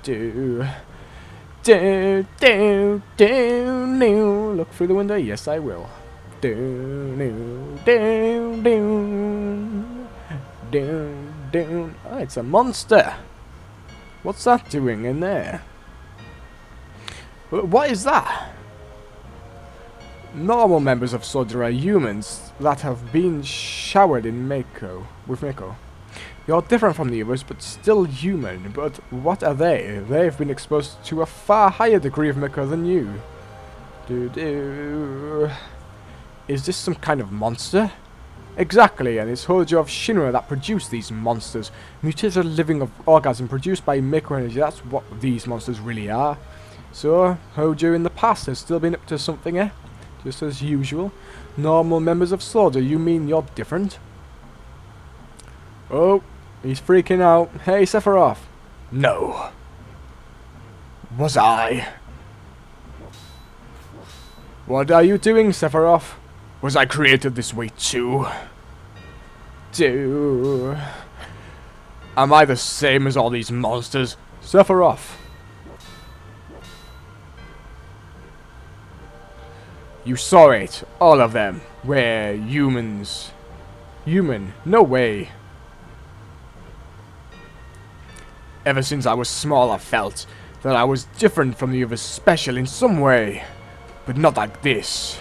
do. Do, do, do, do. Look through the window? Yes, I will. Do, do, do, do. Do, do. Oh, it's a monster. What's that doing in there? What is that? Normal members of Soldier are humans that have been showered in with Mako. You're different from the others, but still human. But what are they? They've been exposed to a far higher degree of Mako than you. Is this some kind of monster? Exactly, and it's Hojo of Shinra that produced these monsters. Mutated living organism produced by Mako energy, that's what these monsters really are. So, Hojo in the past has still been up to something, eh? Just as usual. Normal members of Soldier, you mean you're different? Oh, he's freaking out. Hey, Sephiroth. No. Was I? What are you doing, Sephiroth? Was I created this way too? Am I the same as all these monsters? Sephiroth. You saw it. All of them were humans. Human. No way. Ever since I was small, I felt that I was different from the others, special in some way. But not like this.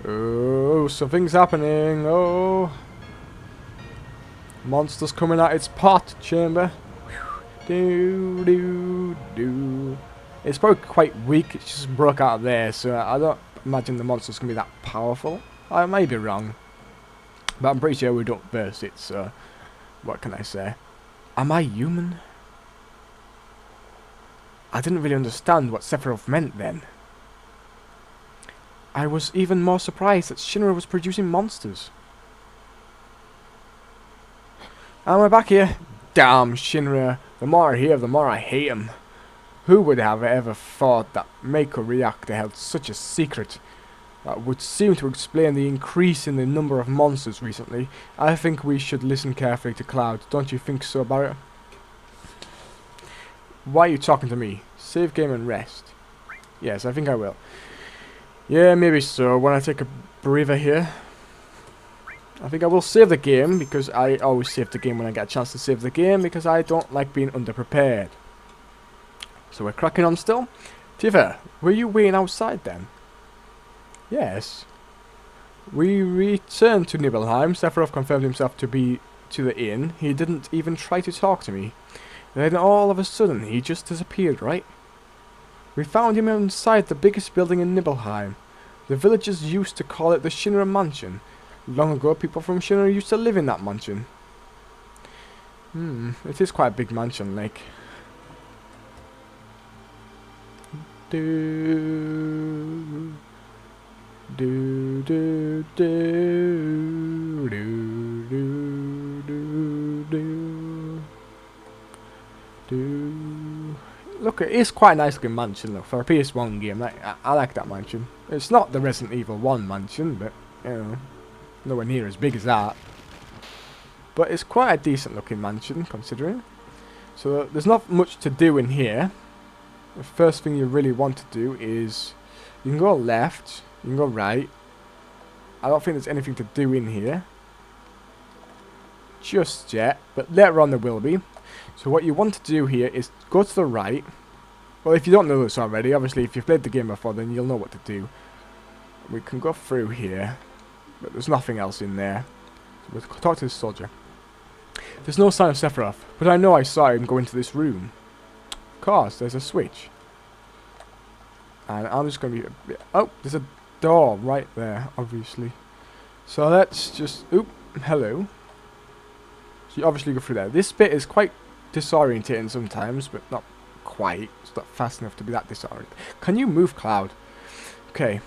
Oh, something's happening. Oh. Monster's coming out its pot chamber. Do, do, do. It's probably quite weak. It just broke out of there, so I don't imagine the monster's going to be that powerful. I may be wrong. But I'm pretty sure we don't verse it, so what can I say? Am I human? I didn't really understand what Sephiroth meant then. I was even more surprised that Shinra was producing monsters. And we're back here. Damn Shinra. The more I hear, the more I hate him. Who would have ever thought that Mako Reactor held such a secret? That would seem to explain the increase in the number of monsters recently. I think we should listen carefully to Cloud. Don't you think so, Barrett? Why are you talking to me? Save game and rest. Yes, I think I will. Yeah, maybe so. When I take a breather here. I think I will save the game, because I always save the game when I get a chance to save the game, because I don't like being underprepared. So we're cracking on still. Tifa, were you waiting outside then? Yes. We returned to Nibelheim. Sephiroth confirmed himself to be to the inn. He didn't even try to talk to me. Then all of a sudden, he just disappeared, right? We found him inside the biggest building in Nibelheim. The villagers used to call it the Shinra Mansion. Long ago, people from Shinra used to live in that mansion. It is quite a big mansion, like. Do do do do do do do do. Look, it is quite a nice looking mansion though for a PS1 game. I like that mansion. It's not the Resident Evil 1 mansion, but you know, nowhere near as big as that. But it's quite a decent looking mansion considering. So there's not much to do in here. The first thing you really want to do is you can go left, you can go right. I don't think there's anything to do in here just yet, but later on there will be. So what you want to do here is go to the right. Well, if you don't know this already, obviously if you've played the game before, then you'll know what to do. We can go through here, but there's nothing else in there. So we'll talk to this soldier. There's no sign of Sephiroth, but I know I saw him go into this room. Of course, there's a switch. And I'm just going to be... Oh, there's a door right there, obviously. So let's just... Oop, hello. So you obviously go through there. This bit is quite disorientating sometimes, but not quite. It's not fast enough to be that disorientating. Can you move, Cloud? Okay.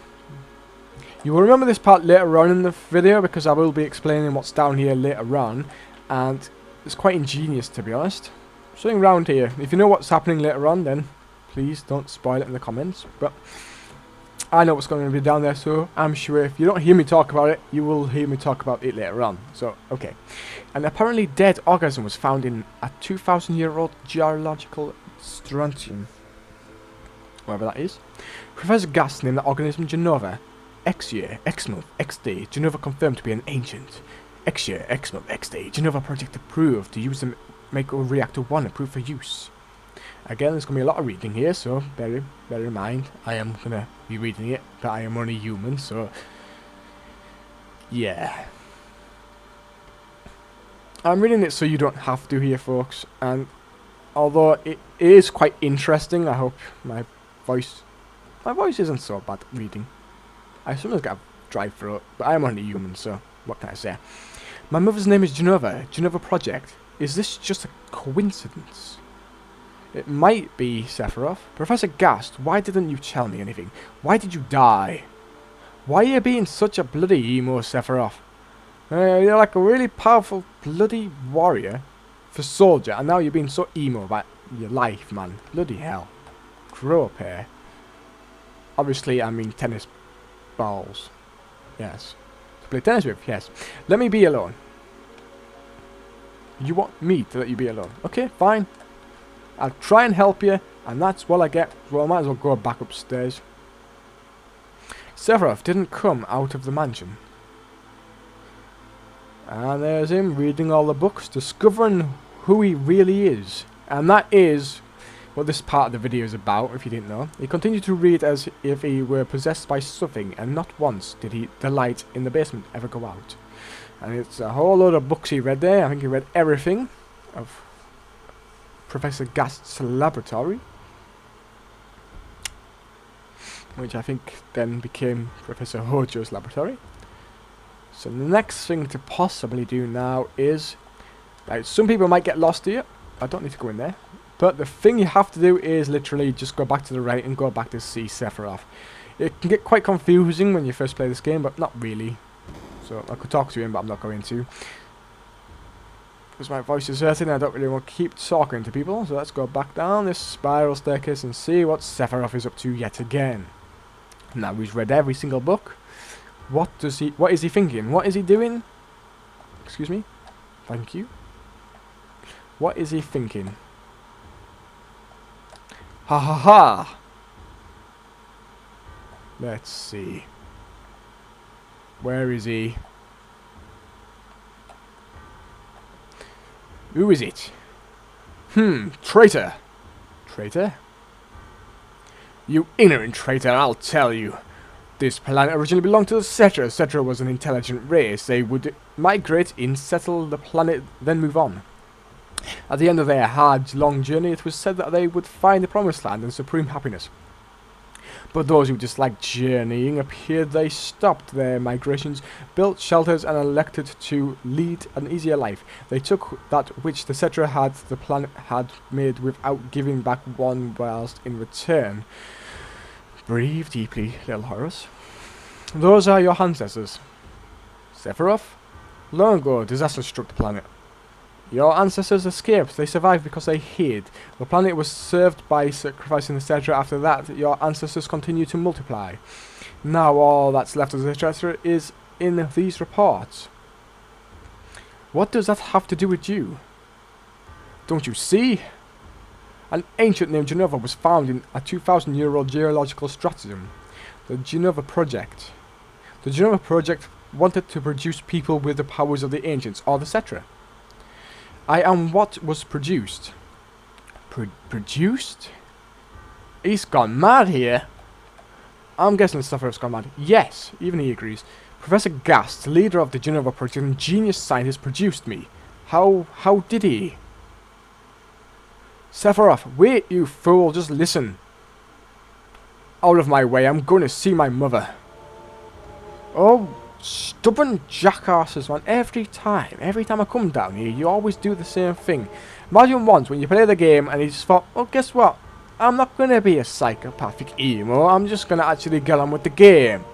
You will remember this part later on in the video, because I will be explaining what's down here later on. And it's quite ingenious, to be honest. Something around here. If you know what's happening later on, then please don't spoil it in the comments. But I know what's going to be down there, so I'm sure if you don't hear me talk about it, you will hear me talk about it later on. So, okay. An apparently dead organism was found in a 2,000-year-old geological strontium. Whatever that is. Professor Gast named the organism Genova. X year, X month, X day. Genova confirmed to be an ancient. X year, X month, X day. Genova project approved to use the Mako Reactor 1 approved for use. Again, there's going to be a lot of reading here, so bear in mind. I am going to be reading it, but I am only human, so... yeah. I'm reading it so you don't have to here, folks, and although it is quite interesting, I hope my voice isn't so bad reading. I sometimes get a dry throat, but I am only human, so what can I say? My mother's name is Genova. Genova Project. Is this just a coincidence? It might be, Sephiroth. Professor Gast, why didn't you tell me anything? Why did you die? Why are you being such a bloody emo, Sephiroth? You're like a really powerful bloody warrior for soldier, and now you're being so emo about your life, man. Bloody hell. Grow up here. Obviously, I mean tennis balls. Yes. To play tennis with, yes. Let me be alone. You want me to let you be alone? Okay, fine. I'll try and help you, and that's what I get. Well, I might as well go back upstairs. Sephiroth didn't come out of the mansion. And there's him reading all the books, discovering who he really is. And that is what this part of the video is about, if you didn't know. He continued to read as if he were possessed by something, and not once did the light in the basement ever go out. And it's a whole load of books he read there. I think he read everything of Professor Gast's laboratory, which I think then became Professor Hojo's laboratory. So the next thing to possibly do now is, like, some people might get lost here. I don't need to go in there. But the thing you have to do is literally just go back to the right and go back to see Sephiroth. It can get quite confusing when you first play this game, but not really. So I could talk to him, but I'm not going to. Because my voice is hurting, I don't really want to keep talking to people. So let's go back down this spiral staircase and see what Sephiroth is up to yet again. Now he's read every single book. What is he thinking? What is he doing? Excuse me? Thank you. What is he thinking? Ha ha ha! Let's see. Where is he? Who is it? Traitor! Traitor? You ignorant traitor, I'll tell you. This planet originally belonged to the Cetra. Cetra was an intelligent race. They would migrate in, settle the planet, then move on. At the end of their hard, long journey, it was said that they would find the Promised Land and supreme happiness. But those who disliked journeying appeared they stopped their migrations, built shelters and elected to lead an easier life. They took that which the Cetra had the planet had made without giving back one whilst in return. Breathe deeply, little Horus. Those are your ancestors. Sephiroth? Long ago, disaster struck the planet. Your ancestors escaped. They survived because they hid. The planet was served by sacrificing the Cetra. After that, your ancestors continued to multiply. Now all that's left of the Cetra is in these reports. What does that have to do with you? Don't you see? An ancient named Genova was found in a 2,000-year-old geological stratum. The Genova Project. The Genova Project wanted to produce people with the powers of the ancients, or the Cetra. I am what was produced. Produced? He's gone mad here. I'm guessing the Sephiroth's gone mad. Yes, even he agrees. Professor Gast, leader of the Genova Project and genius scientist, produced me. How did he? Sephiroth, wait, you fool, just listen. Out of my way, I'm going to see my mother. Oh, stubborn jackasses, man. Every time I come down here, you always do the same thing. Imagine once when you play the game and you just thought, oh, guess what? I'm not going to be a psychopathic emo. I'm just going to actually get on with the game.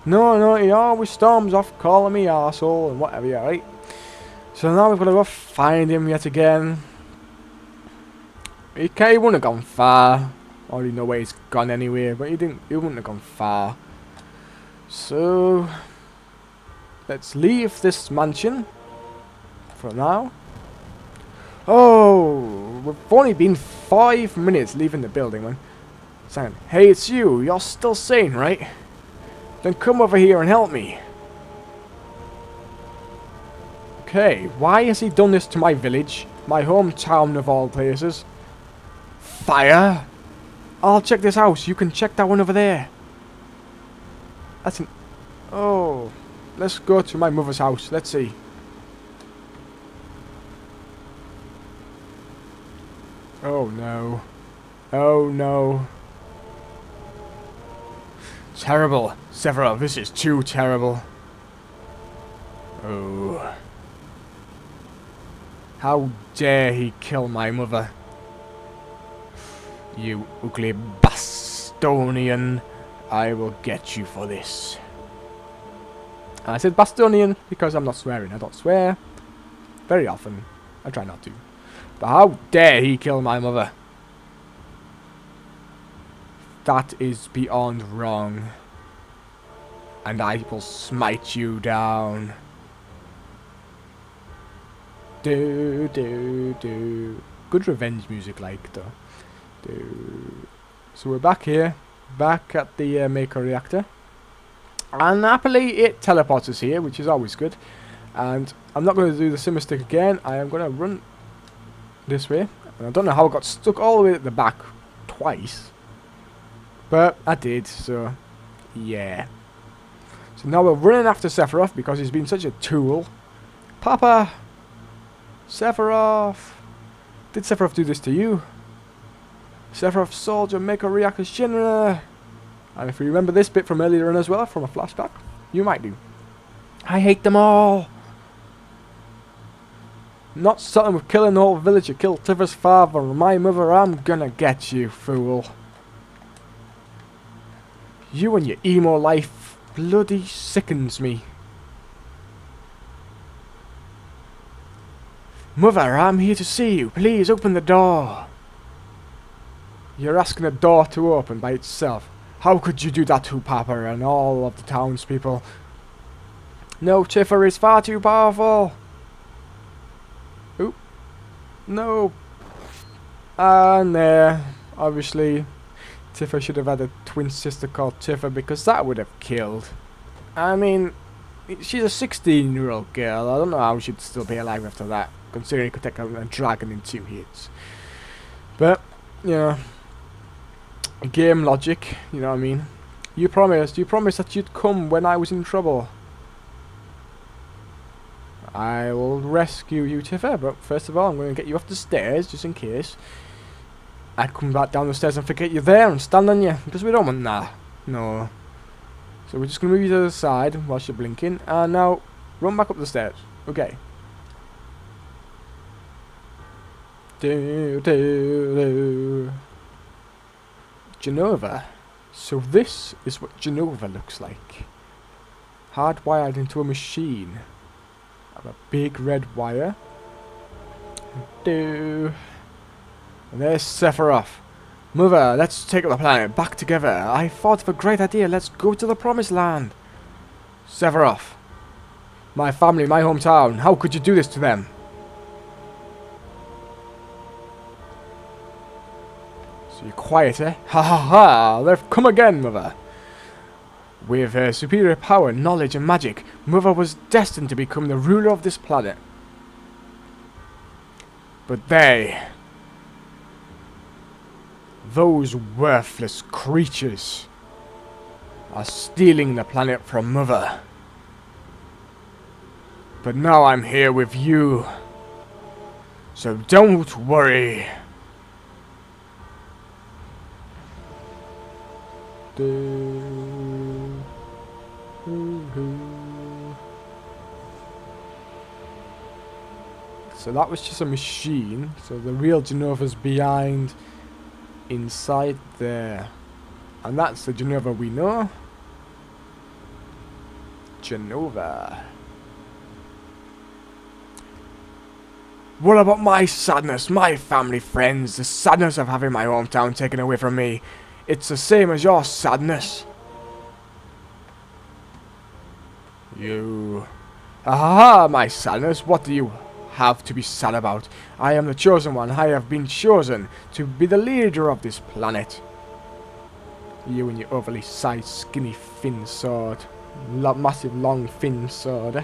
No, he always storms off calling me arsehole and whatever, right? So now we've got to go find him yet again. He wouldn't have gone far. Already know where he's gone anyway, but he wouldn't have gone far. So let's leave this mansion for now. Oh, we've only been 5 minutes leaving the building, man. Saying, hey, it's you. You're still sane, right? Then come over here and help me. Okay, why has he done this to my village? My hometown of all places. Fire? I'll check this house. You can check that one over there. That's an... Oh. Let's go to my mother's house. Let's see. Oh no. Oh no. Terrible. Severo, this is too terrible. Oh. How dare he kill my mother? You ugly Bastonian. I will get you for this. And I said Bastonian because I'm not swearing. I don't swear very often. I try not to. But how dare he kill my mother? That is beyond wrong. And I will smite you down. Do, do, do. Good revenge music, like, though. Do. So we're back here. Back at the Maker Reactor. And happily it teleports us here, which is always good. And I'm not going to do the simmer stick again. I am going to run this way. And I don't know how I got stuck all the way at the back twice. But I did, so yeah. So now we're running after Sephiroth because he's been such a tool. Papa! Sephiroth! Did Sephiroth do this to you? Sephiroth soldier, make a reactor Shinra! And if you remember this bit from earlier on as well, from a flashback, you might do. I hate them all! Not starting with killing the whole village, you killed Tifa's father and my mother, I'm gonna get you, fool. You and your emo life bloody sickens me. Mother, I'm here to see you. Please open the door. You're asking a door to open by itself. How could you do that to Papa and all of the townspeople? No, Tifa is far too powerful. Oop. No. And there. Obviously, Tifa should have had a twin sister called Tifa because that would have killed. I mean, she's a 16-year-old girl. I don't know how she'd still be alive after that, considering you could take a dragon in 2 hits. But, you know, game logic, you know what I mean? You promised that you'd come when I was in trouble. I will rescue you, Tifa, but first of all, I'm going to get you off the stairs, just in case. I'd come back down the stairs and forget you there and stand on you, because we don't want that. No. So we're just going to move you to the side whilst you're blinking, and now run back up the stairs. Okay. Genova. So this is what Genova looks like. Hardwired into a machine. I have a big red wire. And there's Sephiroth. Mother, let's take the planet back together. I thought of a great idea. Let's go to the promised land. Sephiroth. My family, my hometown. How could you do this to them? So you're quiet, eh? Ha ha ha! They've come again, Mother. With her superior power, knowledge and magic, Mother was destined to become the ruler of this planet. But those worthless creatures, are stealing the planet from Mother. But now I'm here with you. So don't worry. So that was just a machine. So the real Genova's behind, inside there. And that's the Genova we know. Genova. What about my sadness, my family, friends, the sadness of having my hometown taken away from me? It's the same as your sadness. You... Aha, my sadness, what do you have to be sad about? I am the chosen one. I have been chosen to be the leader of this planet. You and your overly sized, skinny, thin sword. Massive, long, thin sword. Eh?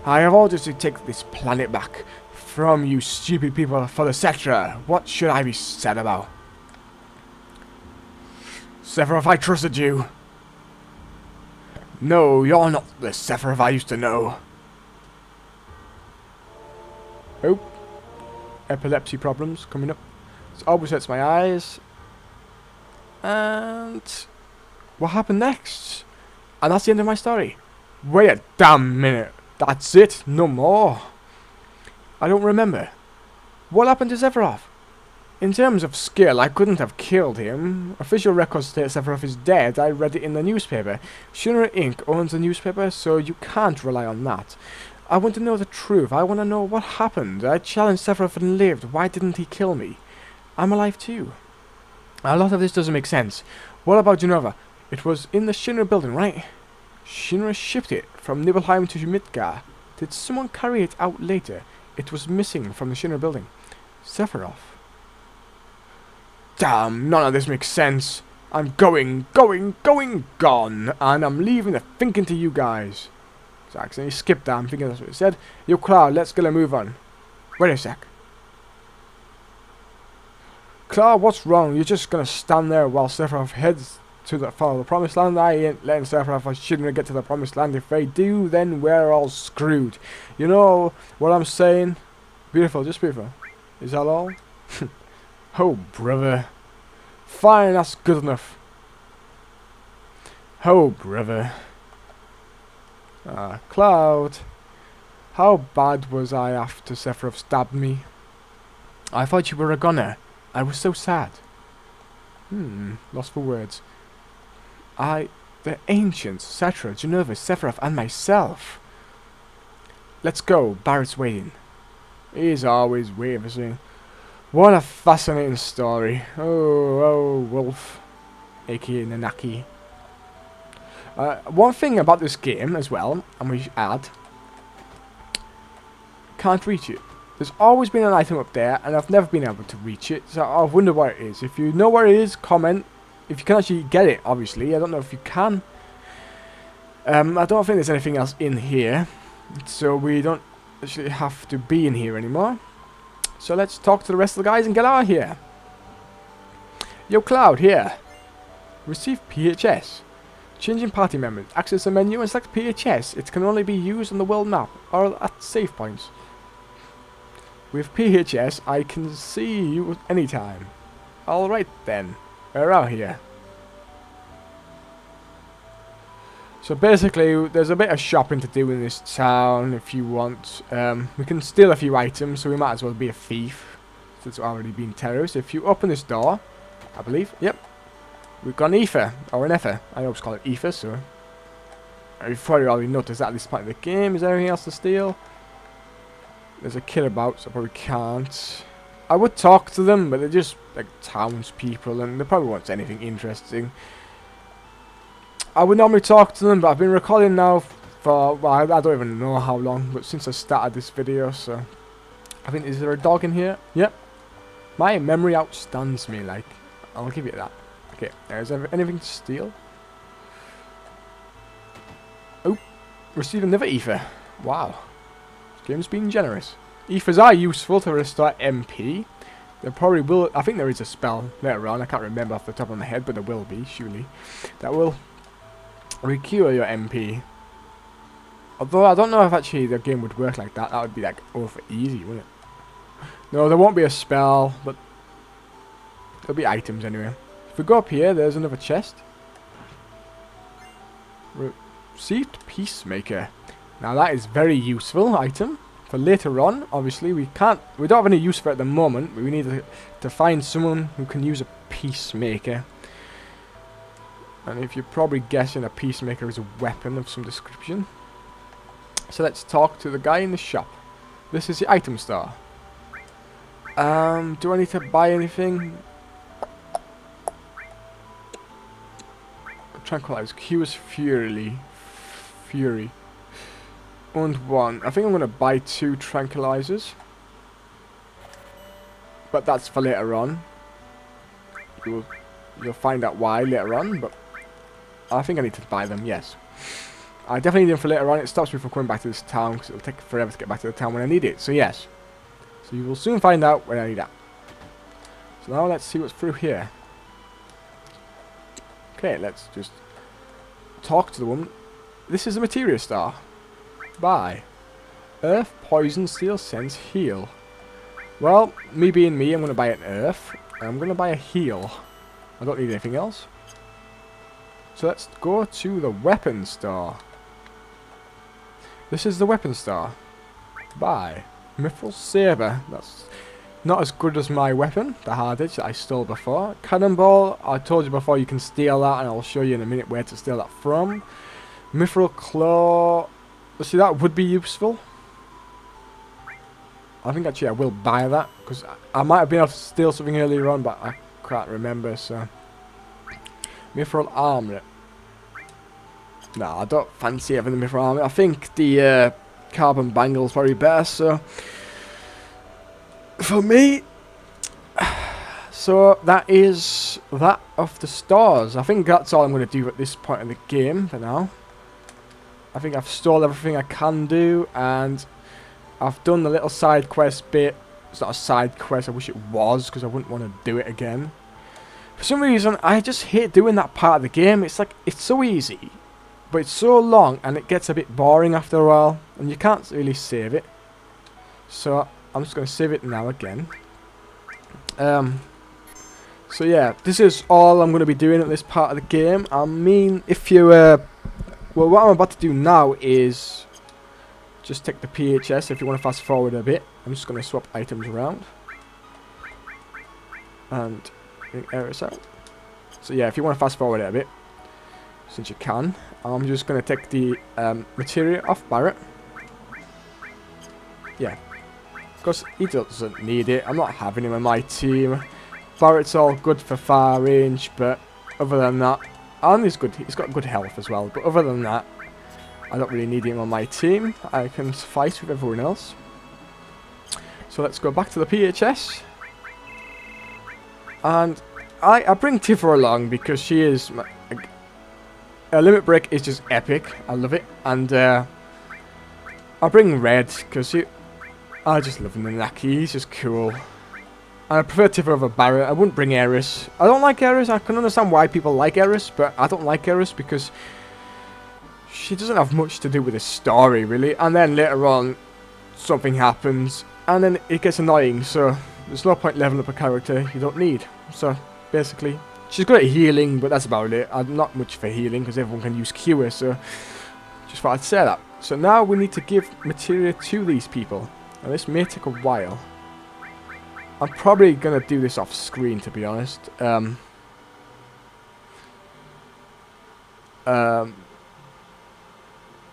I have orders to take this planet back from you stupid people for the Cetra. What should I be sad about? Sephiroth, I trusted you. No, you're not the Sephiroth I used to know. Oh. Epilepsy problems coming up. It always hurts my eyes. And... what happened next? And that's the end of my story. Wait a damn minute. That's it? No more? I don't remember. What happened to Sephiroth? In terms of skill, I couldn't have killed him. Official records state Sephiroth is dead. I read it in the newspaper. Shinra Inc. owns the newspaper, so you can't rely on that. I want to know the truth. I want to know what happened. I challenged Sephiroth and lived. Why didn't he kill me? I'm alive too. A lot of this doesn't make sense. What about Genova? It was in the Shinra building, right? Shinra shipped it from Nibelheim to Midgar. Did someone carry it out later? It was missing from the Shinra building. Sephiroth. Damn, none of this makes sense. I'm going, gone. And I'm leaving the thinking to you guys. So I accidentally skipped that. I'm thinking that's what it said. Yo, Cloud, let's get a move on. Wait a sec. Cloud, what's wrong? You're just gonna stand there while Sephiroth heads to the follow the promised land? I ain't letting Sephiroth or Shinra get to the promised land. If they do, then we're all screwed. You know what I'm saying? Beautiful, just beautiful. Is that all? Oh, brother. Fine, that's good enough. Oh, brother. Cloud. How bad was I after Sephiroth stabbed me? I thought you were a goner. I was so sad. Lost for words. The ancients, Cetra, Genova, Sephiroth, and myself. Let's go, Barrett's waiting. He's always waiting for something. What a fascinating story. Oh, Wolf. A.k.a. Nanaki. One thing about this game as well, and we should add, can't reach it. There's always been an item up there, and I've never been able to reach it, so I wonder what it is. If you know where it is, comment. If you can actually get it, obviously. I don't know if you can. I don't think there's anything else in here, so we don't actually have to be in here anymore. So let's talk to the rest of the guys and get out of here. Yo, Cloud, here. Receive PHS. Changing party members. Access the menu and select PHS. It can only be used on the world map or at save points. With PHS, I can see you anytime. Alright then. We're out here. So basically, there's a bit of shopping to do in this town if you want. We can steal a few items, so we might as well be a thief. Since we've already been terrorists. If you open this door, I believe, yep. We've got an ether, or an ether. I always call it ether, so... You've probably already noticed that at this point of the game. Is there anything else to steal? There's a kid about, so I probably can't. I would talk to them, but they're just like townspeople, and they probably won't say anything interesting. I would normally talk to them, but I've been recording now for, well, I don't even know how long, but since I started this video, so... I think, is there a dog in here? Yep. My memory outstands me, like. I'll give you that. Okay, is there anything to steal? Oh, receive another ether. Wow. This game's been generous. Ethers are useful to restore MP. There probably will, I think there is a spell later on, I can't remember off the top of my head, but there will be, surely. That will recure your MP. Although I don't know if actually the game would work like that. That would be like over easy, wouldn't it? No, there won't be a spell, but there'll be items anyway. If we go up here, there's another chest. Received Peacemaker. Now that is very useful item for later on. Obviously, we don't have any use for it at the moment. We need to find someone who can use a Peacemaker. And if you're probably guessing, a Peacemaker is a weapon of some description. So let's talk to the guy in the shop. This is the item store. Do I need to buy anything? Tranquilize. Q's Fury. And 1. I think I'm going to buy 2 tranquilizers. But that's for later on. You'll find out why later on, but I think I need to buy them, yes. I definitely need them for later on. It stops me from coming back to this town, because it'll take forever to get back to the town when I need it, so yes. So you will soon find out when I need that. So now let's see what's through here. Okay, let's just talk to the woman. This is a materia star. Buy. Earth, poison, steel, sense, heal. Well, me being me, I'm going to buy an earth. And I'm going to buy a heal. I don't need anything else. So let's go to the weapon star. This is the weapon star. Buy. Mithril saber. That's not as good as my weapon, the hard edge that I stole before. Cannonball. I told you before you can steal that, and I'll show you in a minute where to steal that from. Mithril claw. See, that would be useful. I think actually I will buy that, because I might have been able to steal something earlier on, but I can't remember, so. Mithril armlet. No, I don't fancy having the mithril armlet. I think the carbon bangle's probably better, so. For me, so that is that of the stars. I think that's all I'm going to do at this point in the game for now. I think I've stole everything I can do, and I've done the little side quest bit. It's not a side quest, I wish it was, because I wouldn't want to do it again. For some reason, I just hate doing that part of the game. It's like, it's so easy, but it's so long, and it gets a bit boring after a while, and you can't really save it. So, I'm just going to save it now again. So yeah, this is all I'm going to be doing at this part of the game. I mean, if you, well, what I'm about to do now is just take the PHS if you want to fast forward a bit. I'm just going to swap items around. And air this out. So yeah, if you want to fast forward it a bit, since you can, I'm just going to take the materia off Barrett. Yeah. Because he doesn't need it. I'm not having him on my team. Barrett's all good for far range, but other than that, and he's good. He's got good health as well. But other than that, I don't really need him on my team. I can fight with everyone else. So let's go back to the PHS. And I bring Tifa along because she is... Her limit break is just epic. I love it. And I bring Red because I just love Nanaki. He's just cool. And I prefer Tifa over Barrett. I wouldn't bring Eris. I don't like Eris. I can understand why people like Eris, but I don't like Eris because she doesn't have much to do with the story, really. And then later on, something happens, and then it gets annoying, so there's no point leveling up a character you don't need. So, basically, she's good at healing, but that's about it. I'm not much for healing, because everyone can use Cure, so just thought I'd say that. So now we need to give materia to these people. And this may take a while. I'm probably going to do this off screen, to be honest.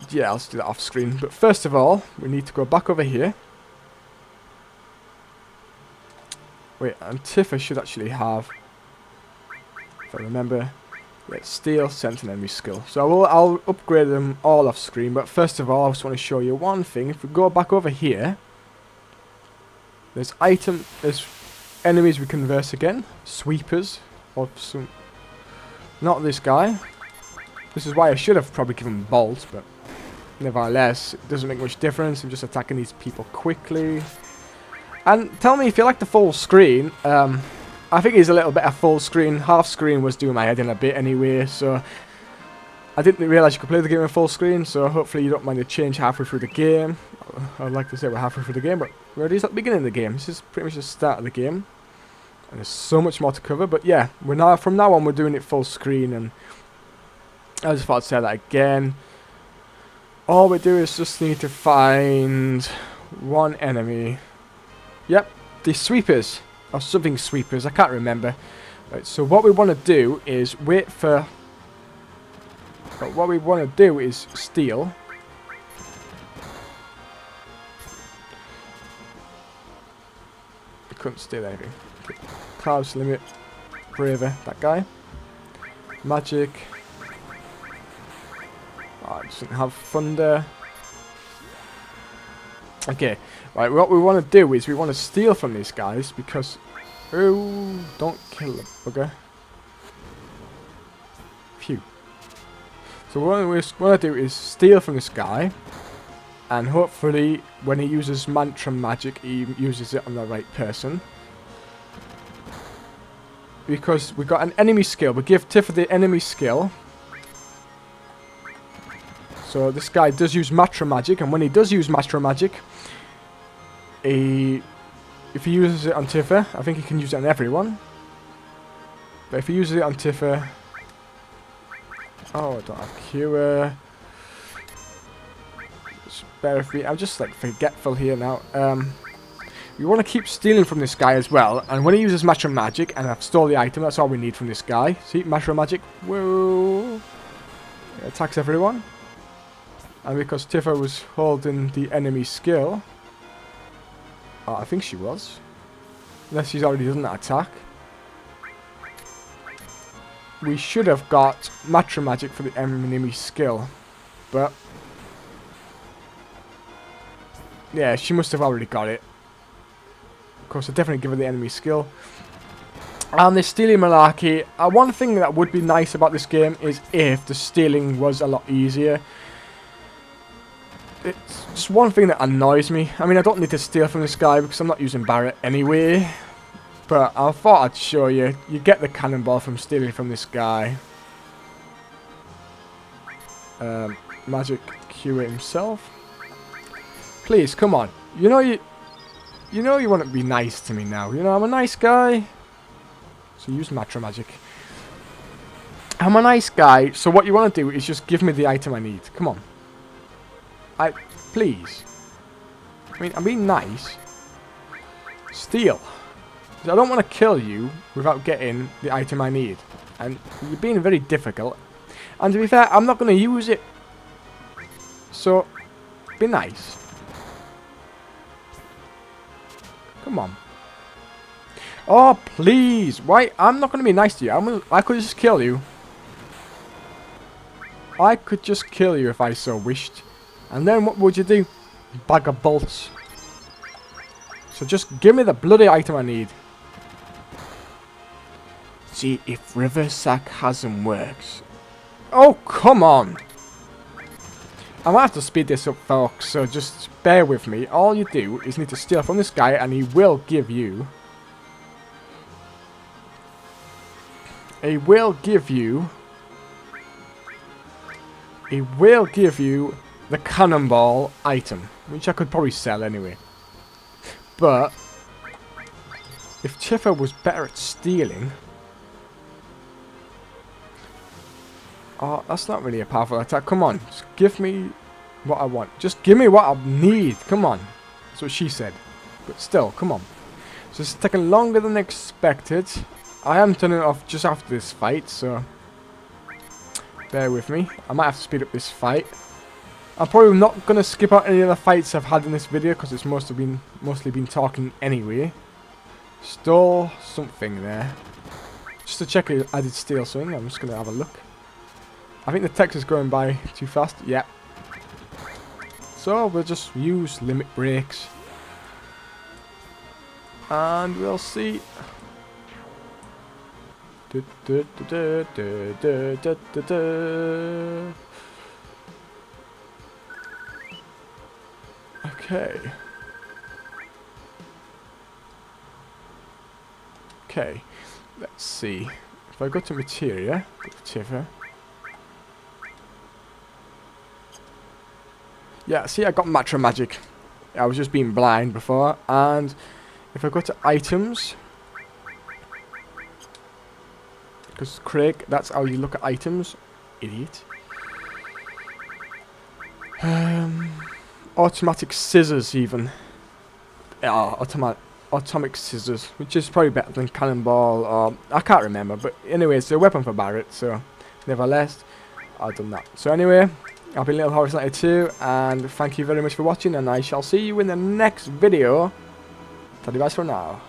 Yeah, let's do that off screen. But first of all, we need to go back over here. Wait, and Tifa should actually have, if I remember, let's steal, sense, and enemy skill. So I'll upgrade them all off screen. But first of all, I just want to show you one thing. If we go back over here, there's enemies we can verse again. Sweepers. Or some... Not this guy. This is why I should have probably given Bolt, but nevertheless, it doesn't make much difference. I'm just attacking these people quickly. And tell me if you like the full screen. I think it's a little bit of full screen. Half screen was doing my head in a bit anyway, so I didn't realise you could play the game in full screen, so hopefully you don't mind to change halfway through the game. I'd like to say we're halfway through the game, but we're already at the beginning of the game. This is pretty much the start of the game. And there's so much more to cover, but yeah, from now on we're doing it full screen, and I just thought I'd say that again. All we do is just need to find one enemy. Yep, the sweepers. Or something sweepers, I can't remember. Right, so what we want to do is wait for... what we want to do is steal. couldn't steal anything. Okay. Clouds, limit, braver, that guy. Magic. Oh, it doesn't have thunder. Okay, right, what we want to do is we want to steal from these guys because... Oh, don't kill the bugger. Phew. So what we want to do is steal from this guy. And hopefully, when he uses mantra magic, he uses it on the right person. Because we got an enemy skill. We give Tifa the enemy skill. So this guy does use mantra magic, and when he does use mantra magic, if he uses it on Tifa, I think he can use it on everyone. But if he uses it on Tifa... Oh, I don't have cure. Bear with me. I'm just like forgetful here now. We want to keep stealing from this guy as well. And when he uses Mantra Magic, and I've stole the item, that's all we need from this guy. See, Mantra Magic. Whoa. It attacks everyone. And because Tifa was holding the enemy skill. Oh, I think she was. Unless she's already done that attack. We should have got Mantra Magic for the enemy skill. But... yeah, she must have already got it. Of course, I definitely give her the enemy skill. And the stealing malarkey. One thing that would be nice about this game is if the stealing was a lot easier. It's just one thing that annoys me. I mean, I don't need to steal from this guy because I'm not using Barret anyway. But I thought I'd show you. You get the cannonball from stealing from this guy. Magic cure himself. Please, come on. You know you want to be nice to me now. You know, I'm a nice guy. So use Mantra Magic. I'm a nice guy, so what you want to do is just give me the item I need. Come on. Please. I mean, I'm being nice. Steal. I don't want to kill you without getting the item I need. And you're being very difficult. And to be fair, I'm not going to use it. So, be nice. Come on. Oh, please. Why? I'm not going to be nice to you. I could just kill you. I could just kill you if I so wished. And then what would you do? Bag of bolts. So just give me the bloody item I need. See if River Sarcasm works. Oh, come on. I might have to speed this up, folks, so just bear with me. All you do is need to steal from this guy, and he will give you... He will give you the cannonball item, which I could probably sell anyway. But if Tifa was better at stealing... Oh, that's not really a powerful attack. Come on, just give me what I want. Just give me what I need. Come on. That's what she said. But still, come on. So it's taking longer than expected. I am turning it off just after this fight, so... bear with me. I might have to speed up this fight. I'm probably not going to skip out any of the fights I've had in this video, because it's mostly been talking anyway. Stole something there. Just to check if I did steal something, I'm just going to have a look. I think the text is going by too fast. Yeah. So we'll just use limit breaks. And we'll see. Okay. Okay. Let's see. If I go to materia, Tifa. Yeah, see, I got Mantra Magic. I was just being blind before. And if I go to items, because Craig, that's how you look at items, idiot. Automatic scissors, even. Atomic scissors, which is probably better than cannonball, or I can't remember. But anyway, it's a weapon for Barret, so nevertheless, I've done that. So anyway. I've been Little Horse 92, and thank you very much for watching, and I shall see you in the next video. Taddy bye for now.